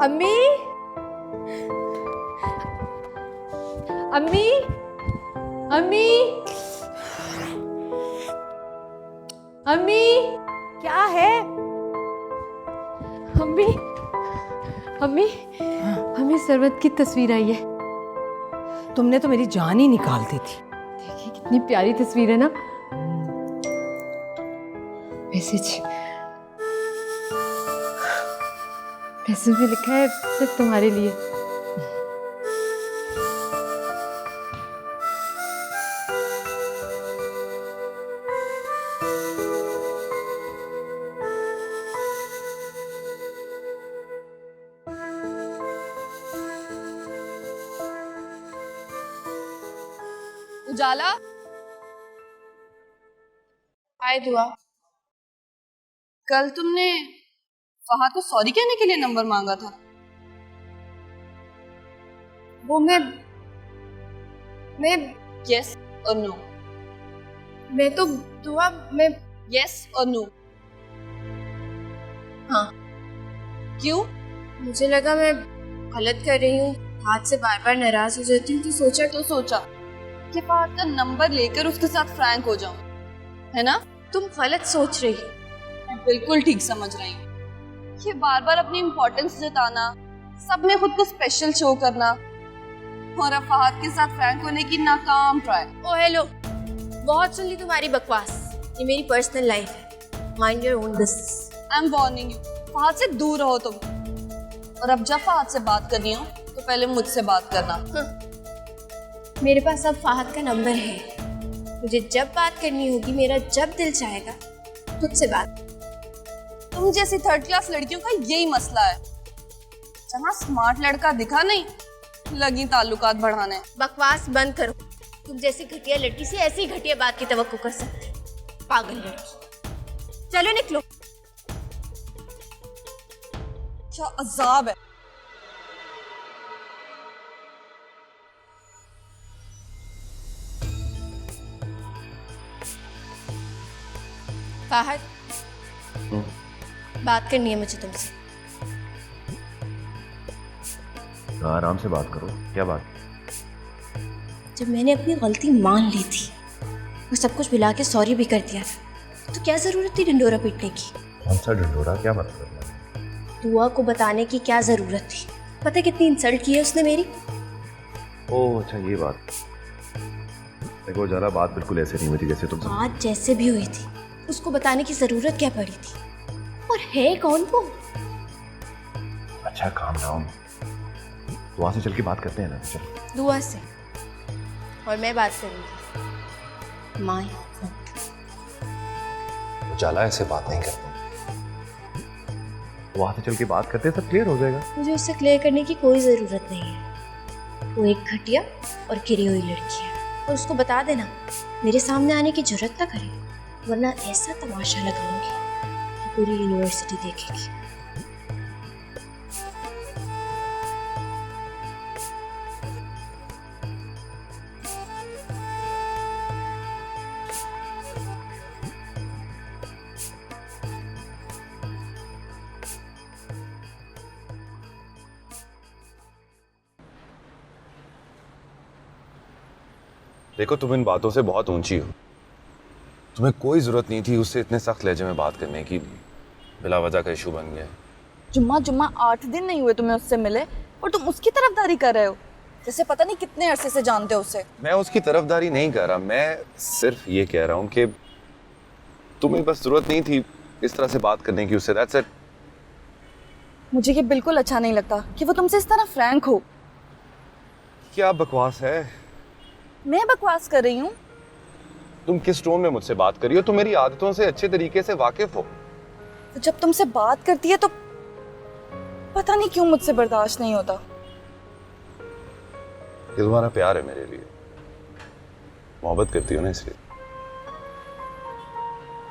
अम्मी, अम्मी, अम्मी, अम्मी, क्या है? अम्मी, अम्मी, अम्मी सरवत की तस्वीर आई है। तुमने तो मेरी जान ही निकाल दी थी। देखिए कितनी प्यारी तस्वीर है ना। मैसेज मैसेज में लिखा है सिर्फ तुम्हारे लिए। उजाला, हाय दुआ। कल तुमने फहद को सॉरी कहने के लिए नंबर मांगा था। वो मैं यस और नो। मैं तो दुआ मैं यस और नो। हाँ, क्यों? मुझे लगा मैं गलत कर रही हूँ, हाथ से बार बार नाराज हो जाती हूँ, तो सोचा कि फहद का नंबर लेकर उसके साथ फ्रैंक हो जाऊं, है ना? तुम गलत सोच रही हो। मैं बिल्कुल ठीक समझ रही हूँ। ये बार बार अपनी इम्पोर्टेंस जताना, सब में खुद को स्पेशल शो करना और अब फहद के साथ फ्रैंक होने की नाकाम ट्राई। ओ हेलो, बहुत सुन ली तुम्हारी बकवास। ये मेरी पर्सनल लाइफ है, mind your own business. I am warning you, Fahad से दूर रहो तुम। और अब जब फहद से बात करनी हो तो पहले मुझसे बात करना। मेरे पास अब फहद का नंबर है। मुझे जब बात करनी होगी, मेरा जब दिल चाहेगा, तुझसे बात। तुम जैसी थर्ड क्लास लड़कियों का यही मसला है। जहाँ स्मार्ट लड़का दिखा नहीं, लगी ताल्लुकात बढ़ाने। बकवास बंद करो। तुम जैसी घटिया लड़की से ऐसी घटिया बात की तवक्को कर सकते? पागल लड़की। चलो निकलो। क्या अजाब है। फहद, बात करनी है मुझे तुमसे। आराम से बात करो, क्या बात? जब मैंने अपनी गलती मान ली थी और सब कुछ मिला के सॉरी भी कर दिया था, तो क्या जरूरत थी ढिंडोरा पीटने की? कौन सा ढिंडोरा, क्या मतलब? दुआ को बताने की क्या जरूरत थी? पता है कितनी इंसल्ट की है उसने मेरी। ओह अच्छा, ये बात। देखो जरा, बात बिल्कुल ऐसे नहीं हुई थी जैसे तुम बात जैसे भी हुई थी, उसको बताने की जरूरत क्या पड़ी थी? और है कौन वो? अच्छा काम डाउन, तो वहां से चल के बात करते हैं ना। चलो। दुआ से। और मैं बात करूंगी माँ। उजाला ऐसे बात नहीं करते, वहां से चल के बात करते हैं, सब क्लियर हो जाएगा। मुझे उससे क्लियर करने की कोई ज़रूरत नहीं है। वो एक घटिया और गिरी हुई लड़की है, और उसको बता देना मेरे सामने आने की जरूरत ना करे, वरना ऐसा तमाशा लगाऊंगी कि पूरी यूनिवर्सिटी देखेगी। देखो, तुम इन बातों से बहुत ऊंची हो। तुम्हें कोई जरूरत नहीं थी उससे इतने सख्त लहजे में बात करने की। बिला वजह का इशू बन गया। जुम्मा 8 दिन नहीं हुए तुम्हें उससे मिले और तुम उसकी तरफदारी कर रहे हो, जैसे पता नहीं कितने अरसे से जानते हो उसे। मैं उसकी तरफदारी नहीं कर रहा, मैं सिर्फ ये कह रहा हूँ कि तुम्हें बस जरूरत नहीं थी इस तरह से बात करने की उससे। That's it. मुझे ये बिल्कुल अच्छा नहीं लगता कि वो तुमसे इस तरह फ्रैंक हो। क्या बकवास है? मैं बकवास कर रही हूँ? तुम किस टोन में मुझसे बात कर रही हो? तुम मेरी आदतों से अच्छे तरीके से वाकिफ हो। तो जब तुमसे बात करती है तो पता नहीं क्यों मुझसे बर्दाश्त नहीं होता। ये तुम्हारा प्यार है मेरे लिए, मोहब्बत करती हो ना इसलिए।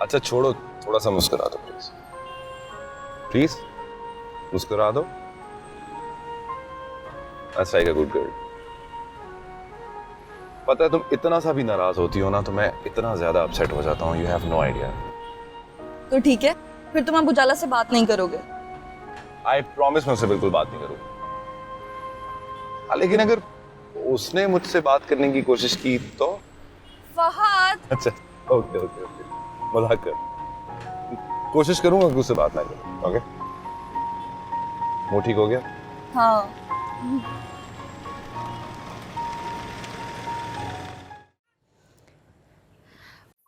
अच्छा छोड़ो, थोड़ा सा मुस्कुरा दो प्लीज। प्लीज मुस्कुरा दो। That's like a good girl। पता है, तुम इतना सा भी नाराज होती हो ना तो मैं इतना ज्यादा अपसेट हो जाता हूँ। You have no idea. तो ठीक है, फिर तुम अब उजाला से बात नहीं करोगे? आई प्रॉमिस मैं उससे बिल्कुल बात नहीं करूंगा। हाँ, लेकिन अगर उसने मुझसे बात करने की कोशिश की तो? फहद, अच्छा, ओके ओके ओके, मजाक कर। कोशिश करूंगा कि उससे बात ना करूं। ओके, वो ठीक हो गया? हाँ।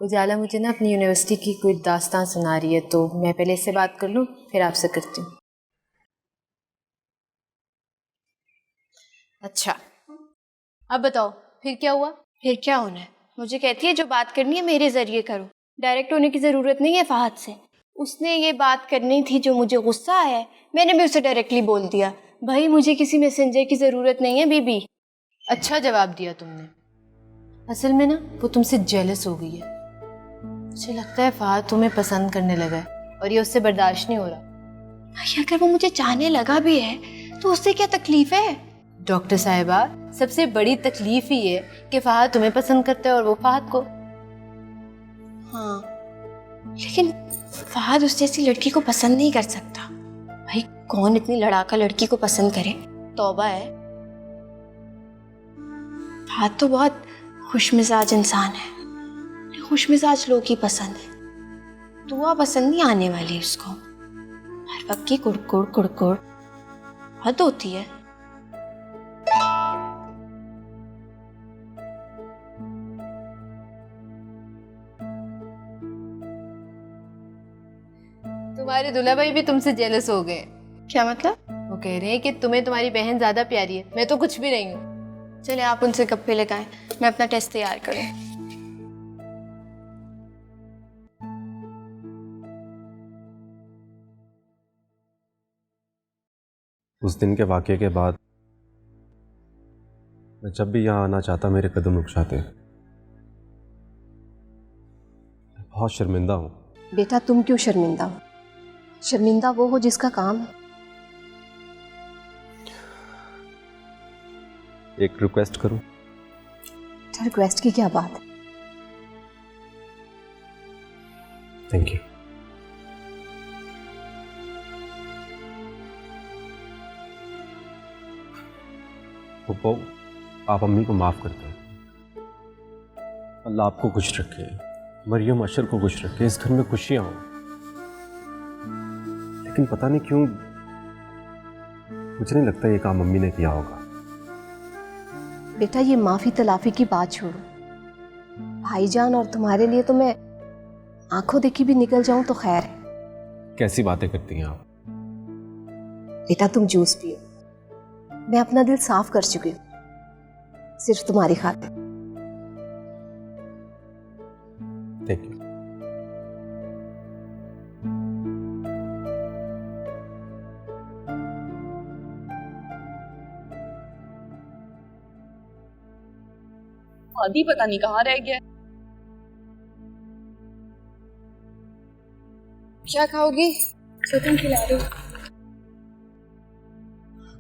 उजाला मुझे ना अपनी यूनिवर्सिटी की कोई दास्तान सुना रही है, तो मैं पहले इससे बात कर लूँ फिर आपसे करती हूँ। अच्छा, अब बताओ फिर क्या हुआ? फिर क्या होना है? मुझे कहती है जो बात करनी है मेरे जरिए करो, डायरेक्ट होने की ज़रूरत नहीं है फहद से। उसने ये बात करनी थी जो मुझे गुस्सा आया है, मैंने भी उसे डायरेक्टली बोल दिया। भाई मुझे किसी मैसेंजर की ज़रूरत नहीं है बीबी। अच्छा जवाब दिया तुमने। असल में ना वो तुमसे जेलस हो गई है। मुझे लगता है फहद तुम्हें पसंद करने लगा है और ये उससे बर्दाश्त नहीं हो रहा। भाई अगर वो मुझे चाहने लगा भी है तो उससे क्या तकलीफ है? डॉक्टर साहिबा, सबसे बड़ी तकलीफ ही है कि फहद तुम्हें पसंद करता है और वो फहद को। हाँ, लेकिन फहद उस जैसी लड़की को पसंद नहीं कर सकता। भाई कौन इतनी लड़ाका लड़की को पसंद करे? तौबा है। फहद तो बहुत खुशमिजाज इंसान है, खुशमिजाज लोग ही पसंद है। दुआ पसंद नहीं आने वाली उसको। हर वक्त की कुड़कुड़ कुड़कुड़ हद होती है। तुम्हारे दुल्हा भाई भी तुमसे जेलस हो गए। क्या मतलब? वो कह रहे हैं कि तुम्हें तुम्हारी बहन ज्यादा प्यारी है, मैं तो कुछ भी नहीं हूँ। चले आप उनसे गप्पे लगाएं, मैं अपना टेस्ट तैयार करूं। उस दिन के वाक़ये के बाद मैं जब भी यहाँ आना चाहता मेरे कदम रुक जाते। बहुत शर्मिंदा हूँ। बेटा तुम क्यों शर्मिंदा हो? शर्मिंदा वो हो जिसका काम है। एक रिक्वेस्ट करूँ? रिक्वेस्ट की क्या बात है? Thank you. पप्पू, आप अम्मी को माफ़ करते हैं। अल्लाह आपको खुश रखे, मरियम अशर को खुश रखे, इस घर में खुशियाँ हों। लेकिन पता नहीं क्यों मुझे नहीं लगता ये काम अम्मी ने किया होगा। बेटा ये माफी तलाफी की बात छोड़ो। भाईजान और तुम्हारे लिए तो मैं आंखों देखी भी निकल जाऊं तो खैर है। कैसी बातें करती हैं आप? बेटा तुम जूस पियो, मैं अपना दिल साफ कर चुकी हूँ, सिर्फ तुम्हारी खातिर। Thank you. आदि पता नहीं कहाँ रह गया। क्या खाओगी? चिकन खिला दो।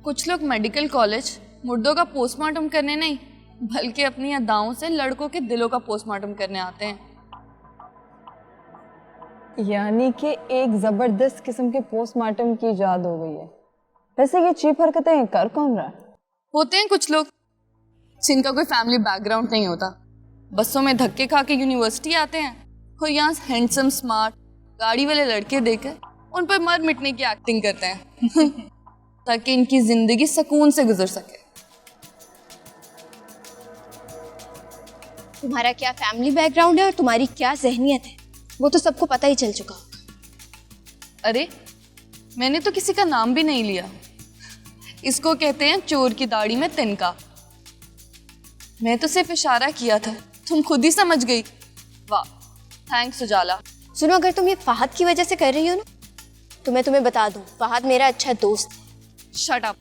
कुछ लोग मेडिकल कॉलेज मुर्दों का पोस्टमार्टम करने नहीं बल्कि अपनी अदाओं से लड़कों के दिलों का पोस्टमार्टम करने आते हैं। यानी कि एक जबरदस्त किस्म के पोस्टमार्टम की इजाद हो गई है। वैसे ये चीप हरकतें कर कौन रहा है? होते हैं कुछ लोग जिनका कोई फैमिली बैकग्राउंड नहीं होता, बसों में धक्के खा के यूनिवर्सिटी आते हैं और यहाँ हैंडसम स्मार्ट गाड़ी वाले लड़के देकर उन पर मर मिटने की एक्टिंग करते हैं ताकि इनकी जिंदगी सुकून से गुजर सके। तुम्हारा क्या फैमिली बैकग्राउंड है और तुम्हारी क्या जहनियत है वो तो सबको पता ही चल चुका। अरे मैंने तो किसी का नाम भी नहीं लिया। इसको कहते हैं चोर की दाढ़ी में तिनका। मैं तो सिर्फ इशारा किया था, तुम खुद ही समझ गई। वाह, थैंक्स उजाला। सुनो, अगर तुम ये फहद की वजह से कर रही हो ना तो मैं तुम्हें बता दूं, फहद मेरा अच्छा दोस्त है। शट अप,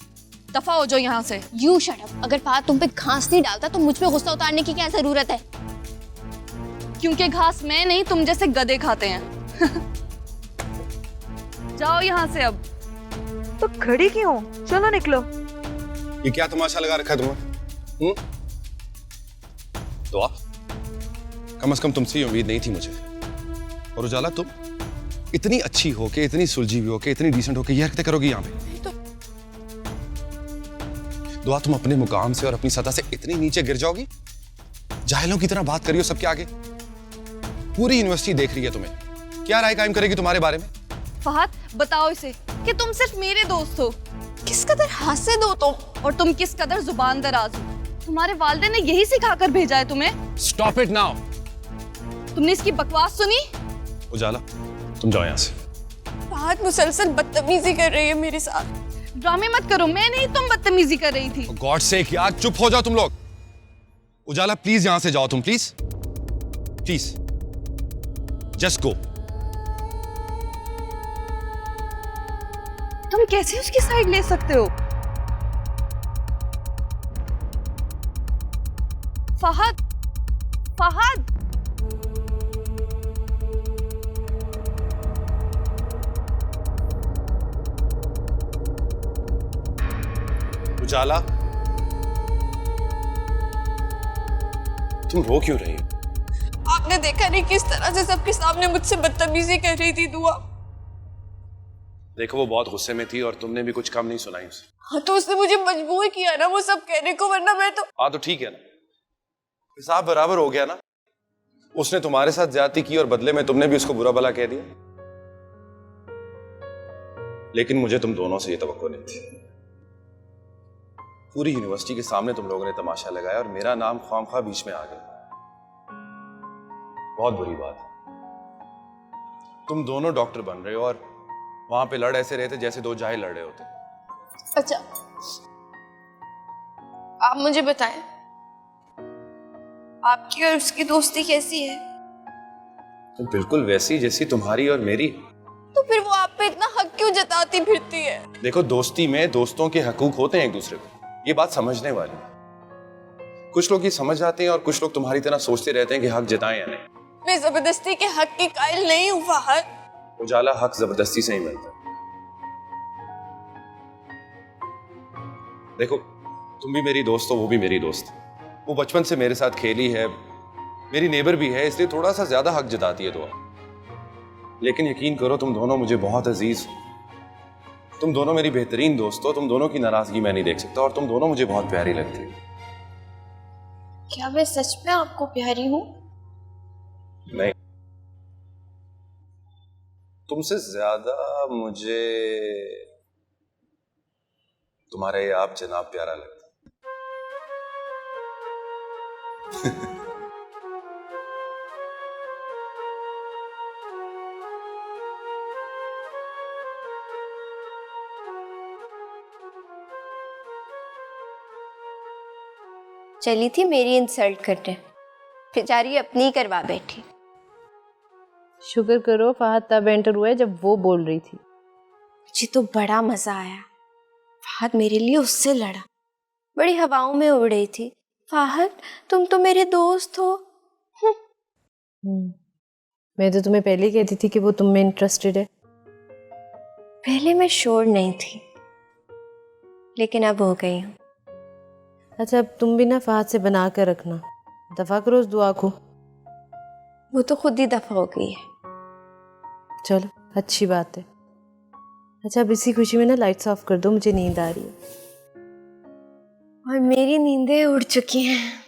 दफा हो जाओ यहाँ से। You shut up. अगर फहद तुम पे घास नहीं डालता तो मुझ पे गुस्सा उतारने की क्या जरूरत है? क्योंकि घास मैं नहीं तुम जैसे गधे खाते हैं। जाओ यहाँ से अब। तो खड़ी क्यों? चलो निकलो। ये क्या तमाशा लगा रखा है तुम्हें? दुआ? कम से कम तुमसे ये उम्मीद नहीं थी मुझे। और उजाला, इतनी अच्छी होके, इतनी सुलझी हुई होके, इतनी डिसेंट होके ये हरकतें करोगी यहाँ पे? दुआ, तुम अपने मुकाम से और अपनी सतह से इतनी नीचे गिर जाओगी? जाहिलों की तरह बात करियो सबके आगे। पूरी यूनिवर्सिटी देख रही है तुम्हें। क्या राय कायम करेगी तुम्हारे बारे में? फहद, बताओ इसे कि तुम सिर्फ मेरे दोस्त हो। किस कदर हासिद हो तुम, और तुम किस कदर जुबान दराज हो। तुम्हारे वालिद ने यही सिखाकर भेजा है तुम्हें। Stop it now. तुमने इसकी बकवास सुनी? उजाला, तुम जाओ यहाँ से। फहद मुसलसल बदतमीजी कर रही है मेरे साथ। ड्रामे मत करो, मैं नहीं, तुम बदतमीजी कर रही थी। गॉड सेक यार, चुप हो जाओ तुम लोग। उजाला प्लीज यहां से जाओ तुम, प्लीज प्लीज जस्ट गो। तुम कैसे उसकी साइड ले सकते हो? फहद, फहद, उजाला, तुम रो क्यों रही हो? आपने देखा नहीं किस तरह से सबके सामने मुझसे बदतमीजी कर रही थी दुआ। देखो वो बहुत गुस्से में थी और तुमने भी कुछ कम नहीं सुनाई उसे। हाँ तो उसने मुझे मजबूर किया ना वो सब कहने को, वरना मैं तो। हाँ तो ठीक है ना, हिसाब बराबर हो गया ना। उसने तुम्हारे साथ ज्यादती की और बदले में तुमने भी उसको बुरा भला कह दिया। लेकिन मुझे तुम दोनों से ये तवक्को नहीं थी। पूरी यूनिवर्सिटी के सामने तुम लोगों ने तमाशा लगाया और मेरा नाम ख्वामख्वाह बीच में आ गया। बहुत बुरी बात। तुम दोनों डॉक्टर बन रहे हो और वहां पे लड़ ऐसे रहे थे जैसे दो जाहिल लड़ रहे होते। अच्छा, आप मुझे बताएं, आपकी और उसकी दोस्ती कैसी है? तो बिल्कुल वैसी जैसी तुम्हारी और मेरी। तो फिर वो आप पे इतना हक क्यों जताती फिरती है? देखो, दोस्ती में दोस्तों के हकूक होते हैं एक दूसरे को, ये बात समझने वाली। कुछ लोग ये समझ जाते हैं और कुछ लोग तुम्हारी तरह सोचते रहते हैं कि हक जताएं या नहीं। मैं जबरदस्ती के हक की कायल नहीं हूँ फहद। उजाला, हक जबरदस्ती से ही मिलता है। देखो, तुम भी मेरी दोस्त हो, वो भी मेरी दोस्त। वो बचपन से मेरे साथ खेली है, मेरी नेबर भी है, इसलिए थोड़ा सा ज्यादा हक जताती है दुआ। लेकिन यकीन करो, तुम दोनों मुझे बहुत अजीज हो। तुम दोनों मेरी बेहतरीन दोस्त हो। तुम दोनों की नाराजगी मैं नहीं देख सकता और तुम दोनों मुझे बहुत प्यारी लगती हो। क्या मैं सच में आपको प्यारी हूँ? नहीं, तुमसे ज्यादा मुझे तुम्हारा ये आप जनाब प्यारा लगता है। चली थी मेरी इंसल्ट करने, बेचारी अपनी करवा बैठी। शुक्र करो फहद तब एंटर हुआ है जब वो बोल रही थी। मुझे तो बड़ा मजा आया। फहद मेरे लिए उससे लड़ा, बड़ी हवाओं में उड़ रही थी। फहद, तुम तो मेरे दोस्त हो। मैं तो तुम्हें पहले ही कहती थी कि वो तुम में इंटरेस्टेड है। पहले मैं श्योर नहीं थी, लेकिन अब हो गई हूँ। अच्छा, अब तुम भी ना फहद से बना कर रखना, दफा करो उस दुआ को। वो तो खुद ही दफा हो गई है। चलो, अच्छी बात है। अच्छा, अब इसी खुशी में ना लाइट्स ऑफ कर दो, मुझे नींद आ रही है। और मेरी नींदें उड़ चुकी हैं।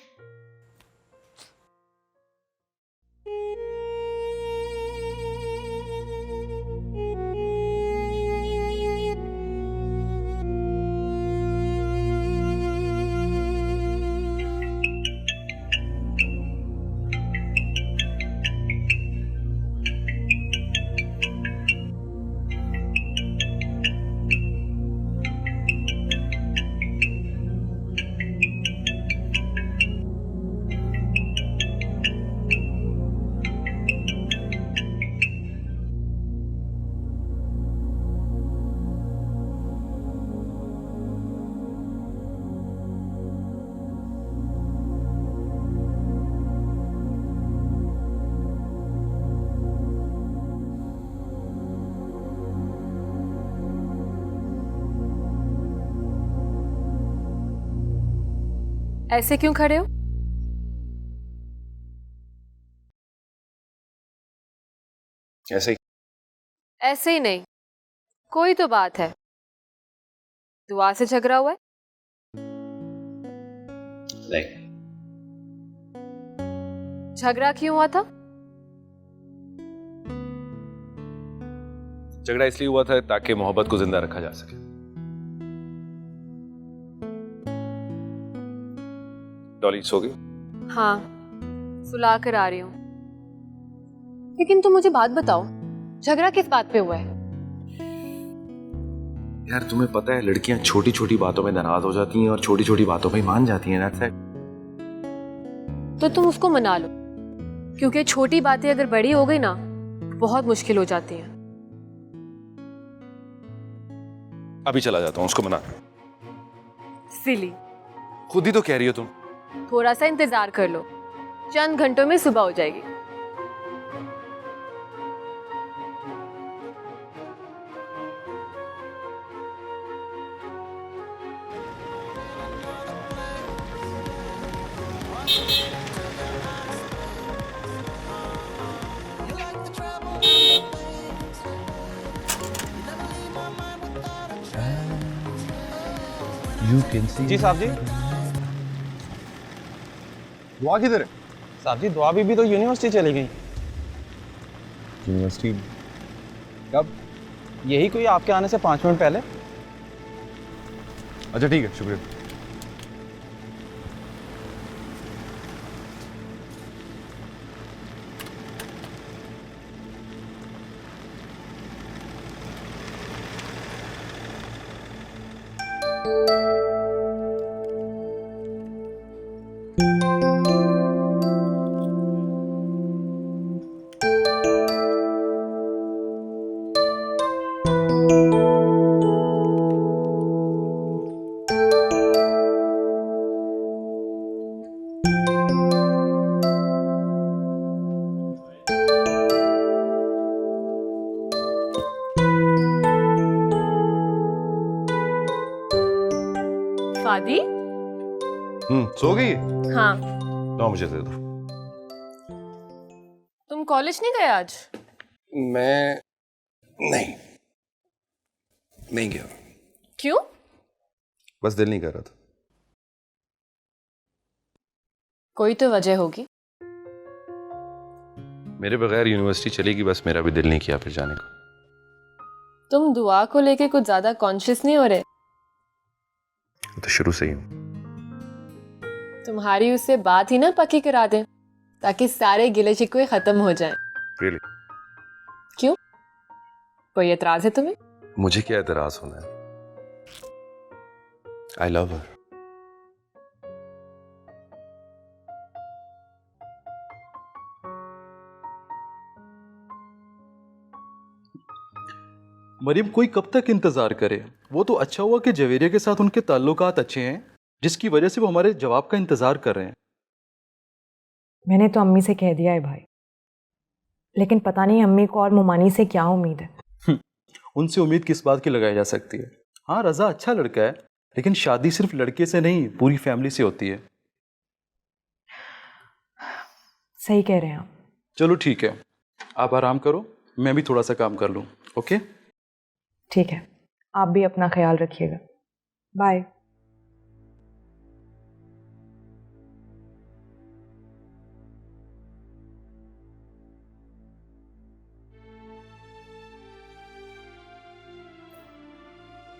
ऐसे क्यों खड़े हो? ऐसे ही ऐसे ही नहीं, कोई तो बात है। दुआ से झगड़ा हुआ है? नहीं। झगड़ा क्यों हुआ था? झगड़ा इसलिए हुआ था ताकि मोहब्बत को जिंदा रखा जा सके। डॉली सो गई? हाँ, सुला कर आ रही हूँ। लेकिन तुम मुझे बात बताओ, झगड़ा किस बात पे हुआ है? यार तुम्हें पता है लड़कियां छोटी छोटी बातों में नाराज हो जाती हैं और छोटी छोटी बातों पे मान जाती हैं। That's it। तो तुम उसको मना लो, क्योंकि छोटी बातें अगर बड़ी हो गई ना बहुत मुश्किल हो जाती हैं। अभी चला जाता हूँ उसको मना। सिली, खुद ही तो कह रही हो तुम। थोड़ा सा इंतजार कर लो, चंद घंटों में सुबह हो जाएगी। जी साहब जी। दुआ किधर है? साहब जी दुआ बीबी तो यूनिवर्सिटी चली गई। यूनिवर्सिटी कब? यही कोई आपके आने से 5 मिनट पहले। अच्छा ठीक है, शुक्रिया। फादी? सो गई? हाँ। लो मुझे दे दो। तुम कॉलेज नहीं गए आज? मैं नहीं गया। क्यों? बस दिल नहीं कर रहा था। कोई तो वजह होगी। मेरे बगैर यूनिवर्सिटी चलेगी, बस मेरा भी दिल नहीं किया फिर जाने को। तुम दुआ को लेके कुछ ज्यादा कॉन्शियस नहीं हो रहे? तो शुरू से ही हूँ। तुम्हारी उससे बात ही ना पक्की करा दें, ताकि सारे गिले शिकवे खत्म हो जाएं। Really? क्यों? कोई एतराज है तुम्हें? मुझे क्या एतराज होना है? I love her. मरीम कोई कब तक इंतजार करे? वो तो अच्छा हुआ कि जवेरिया के साथ उनके ताल्लुकात अच्छे हैं, जिसकी वजह से वो हमारे जवाब का इंतजार कर रहे हैं। मैंने तो अम्मी से कह दिया है भाई, लेकिन पता नहीं अम्मी को और मुमानी से क्या उम्मीद है। उनसे उम्मीद किस बात की लगाई जा सकती है? हाँ रजा अच्छा लड़का है, लेकिन शादी सिर्फ लड़के से नहीं पूरी फैमिली से होती है। सही कह रहे हैं आप। चलो ठीक है, आप आराम करो, मैं भी थोड़ा सा काम कर लूँ। ओके ठीक है, आप भी अपना ख्याल रखिएगा। बाय।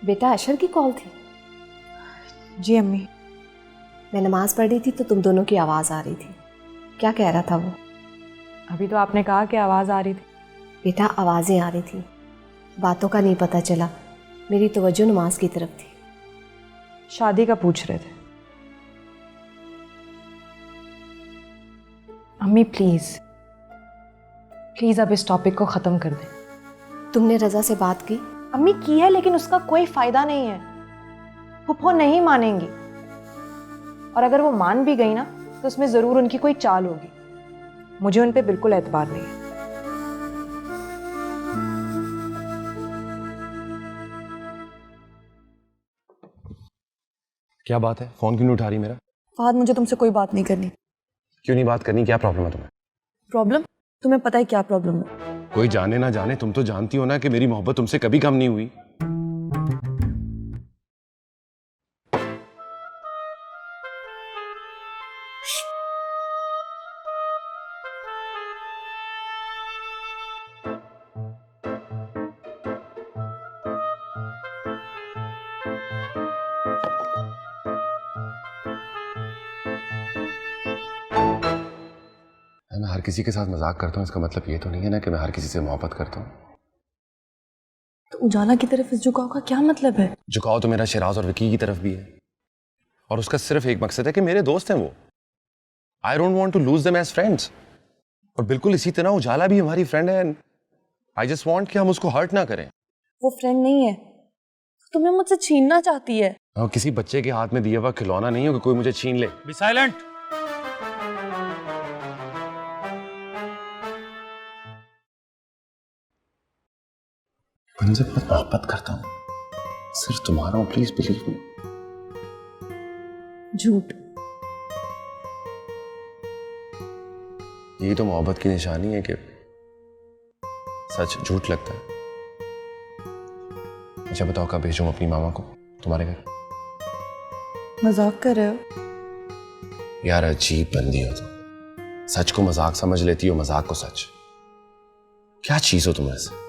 बेटा अशर की कॉल थी? जी अम्मी। मैं नमाज पढ़ रही थी तो तुम दोनों की आवाज़ आ रही थी। क्या कह रहा था वो? अभी तो आपने कहा कि आवाज़ आ रही थी। बेटा आवाज़ें आ रही थी, बातों का नहीं पता चला। मेरी तवज्जो नमाज की तरफ थी। शादी का पूछ रहे थे। अम्मी प्लीज़ प्लीज़ अब इस टॉपिक को ख़त्म कर दें। तुमने रज़ा से बात की? अम्मी की है, लेकिन उसका कोई फ़ायदा नहीं है। फुप्पो नहीं मानेंगी, और अगर वो मान भी गई ना तो उसमें ज़रूर उनकी कोई चाल होगी। मुझे उन पे बिल्कुल एतबार नहीं है। क्या बात है? फोन क्यों नहीं उठा रही मेरा? फहद मुझे तुमसे कोई बात नहीं करनी। क्यों नहीं बात करनी? क्या प्रॉब्लम है तुम्हें? प्रॉब्लम? तुम्हें पता है क्या प्रॉब्लम है? कोई जाने ना जाने, तुम तो जानती हो ना कि मेरी मोहब्बत तुमसे कभी कम नहीं हुई। मैं हर किसी के साथ मजाक करता हूँ, इसका मतलब ये तो नहीं है ना कि मैं हर किसी से मोहब्बत करता हूँ। तो उजाला की तरफ इस झुकाव का क्या मतलब है? झुकाव तो मेरा शिराज और विकी की तरफ भी है, और उसका सिर्फ एक मकसद है कि मेरे दोस्त हैं वो। I don't want to lose them as friends. और बिल्कुल इसी तरह उजाला भी हमारी फ्रेंड है। आई जस्ट वांट कि हम उसको हर्ट ना करें। वो फ्रेंड नहीं है, तुम्हें मुझसे छीनना चाहती है। और किसी बच्चे के हाथ में दिया हुआ खिलौना नहीं हो कि कोई मुझे छीन ले। Be silent. तुमसे बहुत मोहब्बत करता हूँ, सिर्फ तुम्हारा हूँ, प्लीज बिलीव मी। झूठ। यही तो मोहब्बत की निशानी है कि सच झूठ लगता है। अच्छा बताओ, कब भेजूं अपनी मामा को तुम्हारे घर? मजाक कर रहे हो? यार अजीब बंदी हो तुम, सच को मजाक समझ लेती हो, मजाक को सच। क्या चीज हो तुम ऐसे?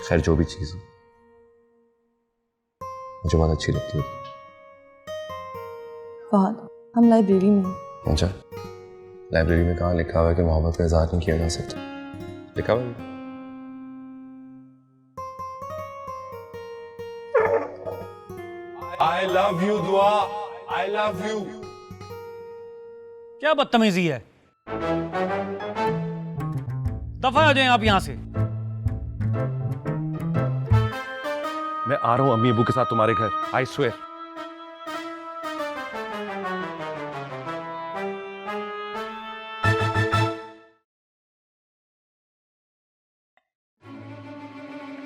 खैर जो भी चीज हो, मुझे बहुत अच्छी लगती है। फहद, हम लाइब्रेरी में हैं। अच्छा, लाइब्रेरी में कहाँ लिखा हुआ है कि मोहब्बत का इजहार नहीं किया जा सकता? लिखा हुआ है? I love you दुआ, I love you। क्या बदतमीजी है? दफा हो जाए आप यहां से। मैं आ रहा हूं अम्मी अबू के साथ तुम्हारे घर, आई स्वेयर।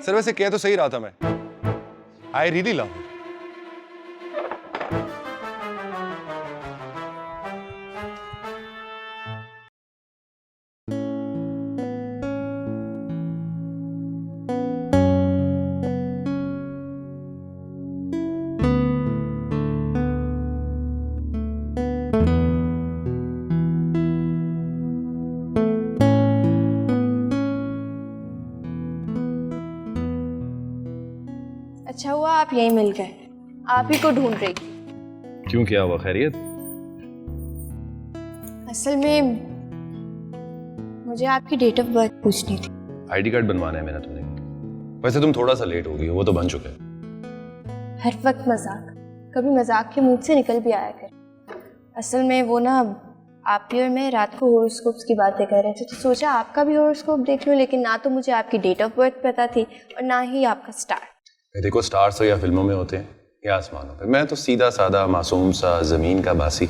सर वैसे कह तो सही रहा था मैं, आई रियली लव। अच्छा हुआ आप यहीं मिल गए, आप ही को ढूंढ रही थी। क्यों, क्या हुआ? खैरियत? असल में मुझे आपकी डेट ऑफ बर्थ पूछनी थी। आईडी कार्ड बनवाना है मेरा तुमने। वैसे तुम थोड़ा सा लेट हो गई हो, वो तो बन चुका है। हर वक्त मजाक, कभी मजाक के मुंह से निकल भी आया कर। असल में वो ना, आप ही और मैं रात को हॉरोस्कोप्स की बातें कर रहे थे, तो सोचा आपका भी हॉरोस्कोप देख लूं, लेकिन ना तो मुझे आपकी डेट ऑफ बर्थ पता थी और ना ही आपका स्टार। देखो, स्टार्स तो या फिल्मों में होते हैं या आसमानों पे, मैं तो सीधा साधा मासूम सा जमीन का बासी।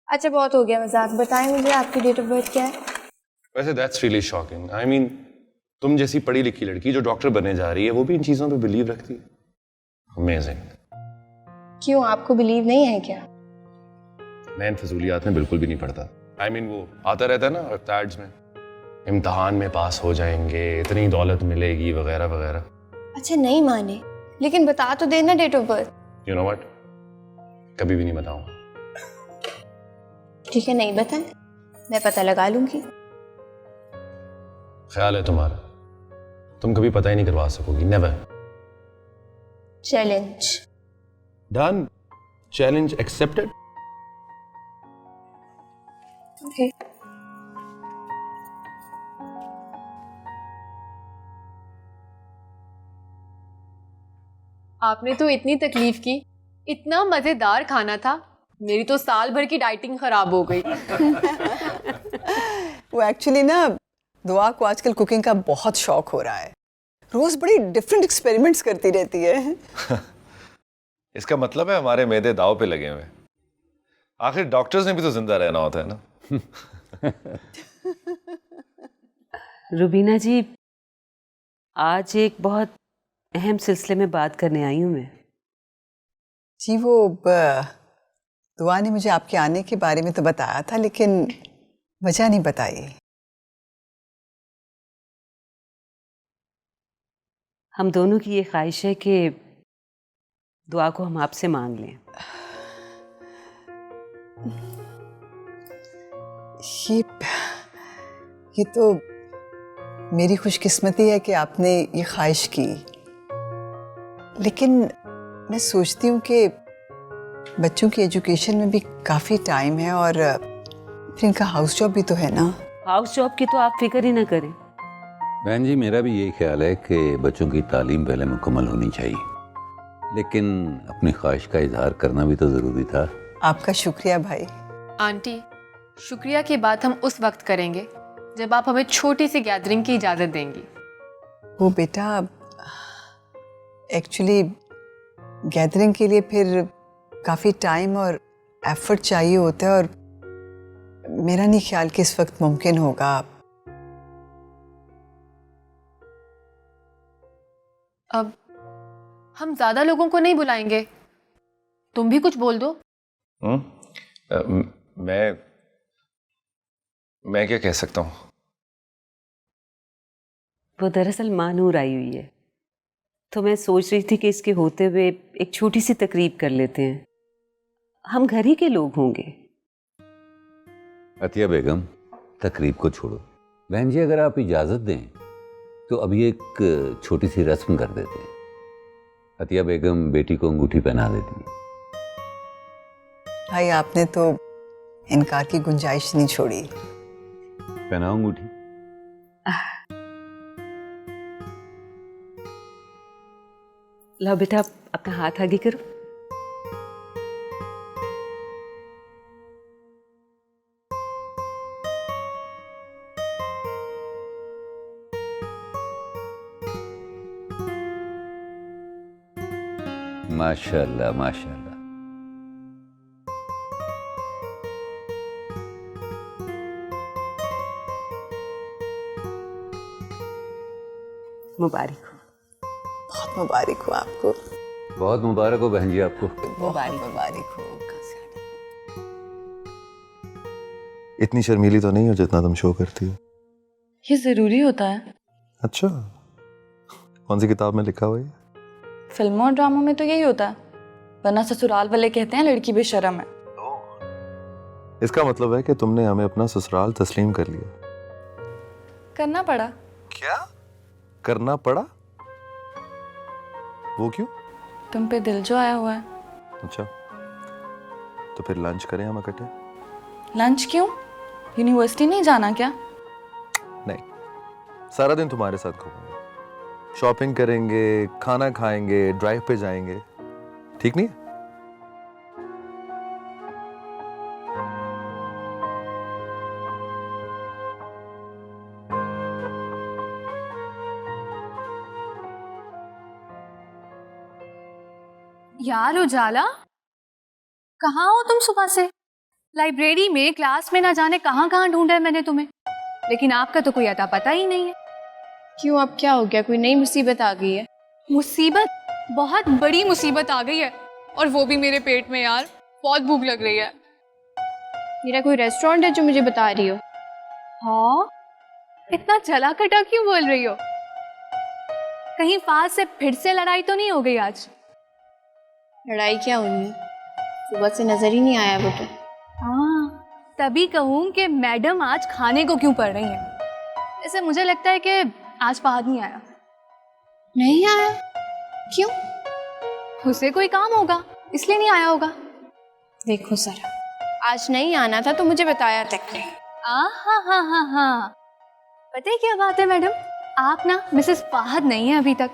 अच्छा बहुत हो गया मजाक, बताएं मुझे आपकी डेट ऑफ बर्थ क्या है? वैसे that's really shocking. I mean, तुम जैसी पढ़ी लिखी लड़की जो डॉक्टर बनने जा रही है, वो भी इन चीजों पे बिलीव रखती है। अमेजिंग। क्यों, आपको बिलीव नहीं है क्या? मैं इन फजूलियात में बिल्कुल भी नहीं पढ़ता। आई मीन, वो आता रहता है ना एड्स में, इम्तिहान में पास हो जाएंगे, इतनी दौलत मिलेगी वगैरह वगैरह। अच्छा नहीं माने, लेकिन बता तो देना date of birth. You know what, कभी भी नहीं बताऊंगा। ठीक है, नहीं बताएं, मैं पता लगा लूंगी। ख्याल है तुम्हारा, तुम कभी पता ही नहीं करवा सकोगी। Never. Challenge done. Challenge accepted. Okay. आपने तो इतनी तकलीफ की, इतना मजेदार खाना था, मेरी तो साल भर की डाइटिंग खराब हो गई। वो एक्चुअली ना, दुआ को आजकल कुकिंग का बहुत शौक हो रहा है। रोज बड़ी डिफरेंट एक्सपेरिमेंट्स करती रहती है। इसका मतलब है हमारे मैदे दाव पे लगे हुए। आखिर डॉक्टर्स ने भी तो जिंदा रहना होता है ना। रुबीना जी, आज एक बहुत अहम सिलसिले में बात करने आई हूँ मैं। जी, वो दुआ ने मुझे आपके आने के बारे में तो बताया था, लेकिन वजह नहीं बताई। हम दोनों की ये ख्वाहिश है कि दुआ को हम आपसे मांग लें। ये तो मेरी खुशकिस्मती है कि आपने ये ख्वाहिश की, लेकिन मैं सोचती हूँ कि बच्चों की एजुकेशन में भी काफ़ी टाइम है और फिर इनका हाउस जॉब भी तो है ना। हाउस जॉब की तो आप फिक्र ही ना करें। बहन जी, मेरा भी यही ख्याल है कि बच्चों की तालीम पहले मुकम्मल होनी चाहिए, लेकिन अपनी ख्वाहिश का इजहार करना भी तो ज़रूरी था। आपका शुक्रिया भाई। आंटी, शुक्रिया की बात हम उस वक्त करेंगे जब आप हमें छोटी सी गैदरिंग की इजाज़त देंगी। वो बेटा, एक्चुअली गैदरिंग के लिए फिर काफ़ी टाइम और एफर्ट चाहिए होता है और मेरा नहीं ख्याल कि इस वक्त मुमकिन होगा। अब हम ज़्यादा लोगों को नहीं बुलाएंगे, तुम भी कुछ बोल दो। मैं क्या कह सकता हूँ? वो दरअसल मानूर आई हुई है, तो मैं सोच रही थी कि इसके होते हुए एक छोटी सी तकरीब कर लेते हैं। हम घर ही के लोग होंगे। अतिया बेगम, तकरीब को छोड़ो। बहन जी, अगर आप इजाज़त दें तो अभी एक छोटी सी रस्म कर देते हैं। अतिया बेगम बेटी को अंगूठी पहना देती है। भाई, आपने तो इनकार की गुंजाइश नहीं छोड़ी। पहनाओ अंगूठी। लो बेटा, अपना हाथ आगे करो। माशाल्लाह माशाल्लाह। मुबारक हो। बहुत मुबारक हो आपको। बहुत मुबारक हो बहन जी आपको। मुबारक हो। इतनी शर्मीली तो नहीं हो जितना तुम शो करती हो। ये जरूरी होता है? अच्छा, कौन सी किताब में लिखा हुआ है? फिल्मों और ड्रामों में तो यही होता है, वरना ससुराल वाले कहते हैं लड़की बेशर्म है। इसका मतलब है कि तुमने हमें अपना ससुराल तस्लीम कर लिया। करना पड़ा। क्या करना पड़ा? वो क्यों? तुम पे दिल जो आया हुआ है। अच्छा, तो फिर लंच करें हम इकट्ठे? लंच क्यों? यूनिवर्सिटी नहीं जाना क्या? नहीं, सारा दिन तुम्हारे साथ घूमेंगे, शॉपिंग करेंगे, खाना खाएंगे, ड्राइव पे जाएंगे। ठीक नहीं है? यार उजाला, कहाँ हो तुम सुबह से? लाइब्रेरी में, क्लास में, ना जाने कहाँ कहाँ ढूंढा है मैंने तुम्हें, लेकिन आपका तो कोई अता पता ही नहीं है। क्यों, अब क्या हो गया? कोई नई मुसीबत आ गई है? मुसीबत? बहुत बड़ी मुसीबत आ गई है, और वो भी मेरे पेट में। यार, बहुत भूख लग रही है। मेरा कोई रेस्टोरेंट है जो मुझे बता रही हो? हाँ, इतना जला कटा क्यों बोल रही हो? कहीं फाज से फिर से लड़ाई तो नहीं हो गई आज? लड़ाई क्या होनी है, सुबह से नजर ही नहीं आया वो तो। हाँ, तभी कहूँ कि मैडम आज खाने को क्यों पढ़ रही हैं। ऐसे मुझे लगता है कि आज फहद नहीं आया। नहीं आया? क्यों? उसे कोई काम होगा, इसलिए नहीं आया होगा। देखो सरा, आज नहीं आना था तो मुझे बताया तक नहीं। हाँ, पता है क्या बात है मैडम, आप ना मिसेस फहद नहीं है अभी तक।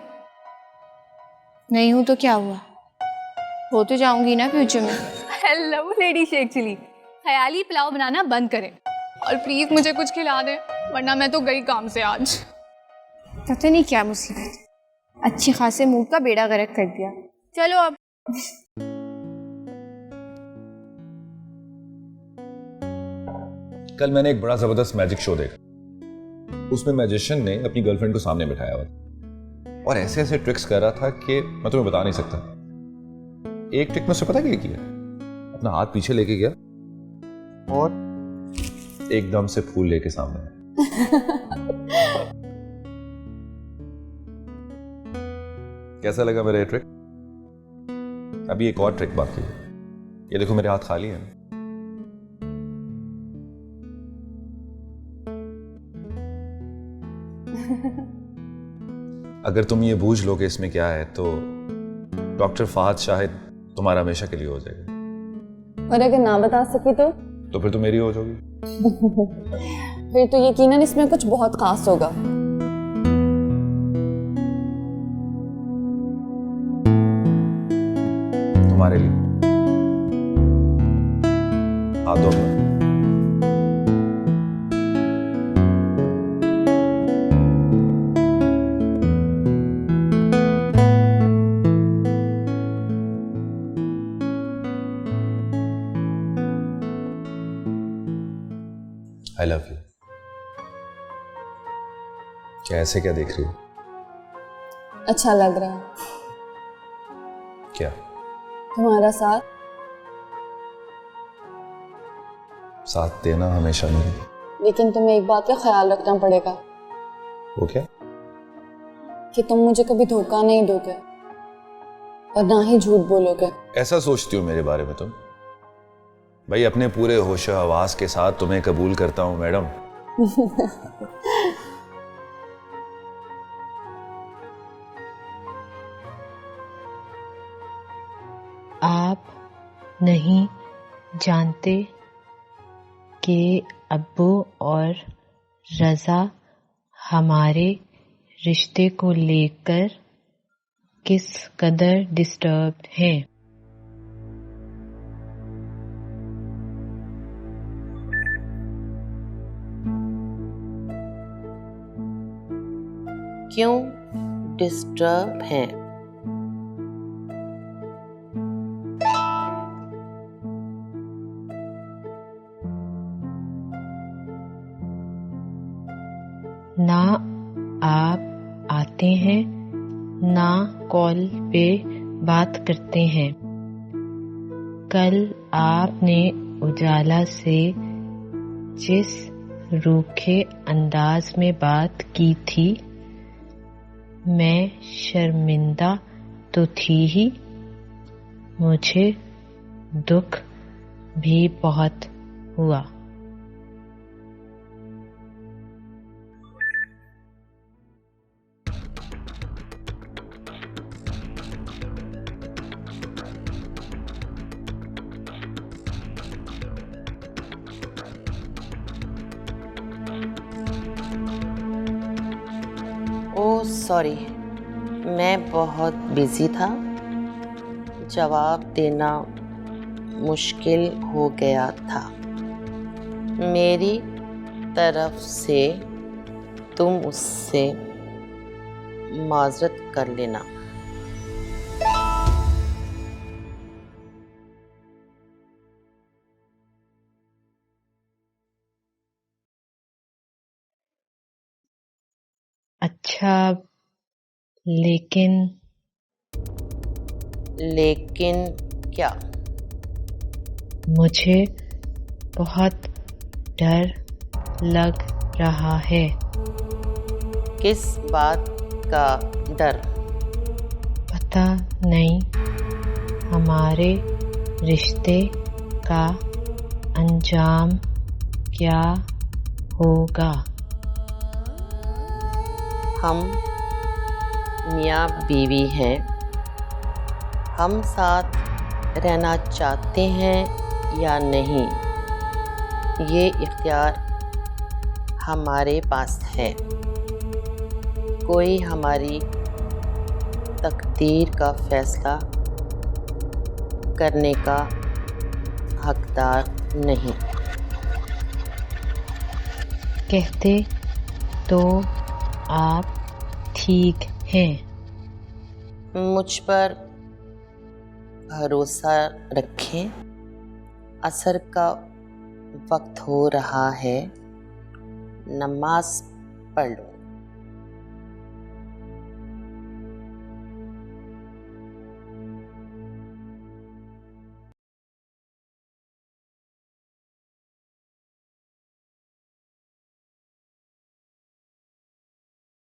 नहीं हूँ तो क्या हुआ, हो तो जाऊंगी ना फ्यूचर में। हेलो लेडी शेख चिली, ख्याली पुलाव बनाना बंद करें और प्लीज मुझे कुछ खिला दें, वरना मैं तो गई काम से आज। पता नहीं क्या मुसीबत, अच्छी खासे मूड का बेड़ा गर्क कर दिया। चलो अब। कल मैंने एक बड़ा जबरदस्त मैजिक शो देखा। उसमें मैजिशियन ने अपनी गर्लफ्रेंड को सामने बिठाया हुआ था और ऐसे ऐसे ट्रिक्स कर रहा था कि मैं तुम्हें बता नहीं सकता। एक ट्रिक में उसने पता क्या किया, अपना हाथ पीछे लेके गया और एकदम से फूल लेके सामने। कैसा लगा मेरा ये ट्रिक? अभी एक और ट्रिक बाकी है। ये देखो मेरे हाथ खाली है। अगर तुम ये बूझ लो कि इसमें क्या है तो डॉक्टर फहद शाहिद तुम्हारा हमेशा के लिए हो जाएगा। और अगर ना बता सकी तो फिर तो मेरी हो जाओगी। फिर तो यकीनन इसमें कुछ बहुत खास होगा। तुम्हारे लिए हाथ धो लो। I love you। क्या ऐसे क्या देख रही हो? अच्छा लग रहा है क्या? तुम्हारा साथ देना हमेशा नहीं, लेकिन तुम्हें एक बात का ख्याल रखना पड़ेगा। वो क्या? कि तुम मुझे कभी धोखा नहीं दोगे और ना ही झूठ बोलोगे। ऐसा सोचती हो मेरे बारे में तुम? भाई अपने पूरे होश हवास के साथ तुम्हें कबूल करता हूं मैडम। आप नहीं जानते कि अब्बू और रज़ा हमारे रिश्ते को लेकर किस कदर डिस्टर्ब्ड हैं। क्यों डिस्टर्ब हैं? ना आप आते हैं ना कॉल पे बात करते हैं। कल आपने उजाला से जिस रूखे अंदाज में बात की थी, मैं शर्मिंदा तो थी ही, मुझे दुख भी बहुत हुआ। ओह सॉरी, मैं बहुत बिजी था, जवाब देना मुश्किल हो गया था। मेरी तरफ से तुम उससे माजरत कर लेना। अच्छा, लेकिन क्या? मुझे बहुत डर लग रहा है। किस बात का डर? पता नहीं हमारे रिश्ते का अंजाम क्या होगा। हम मियाँ बीवी हैं, हम साथ रहना चाहते हैं या नहीं, ये इख्तियार हमारे पास है। कोई हमारी तकदीर का फैसला करने का हकदार नहीं। कहते तो आप ठीक हैं। मुझ पर भरोसा रखें। असर का वक्त हो रहा है, नमाज पढ़ लो।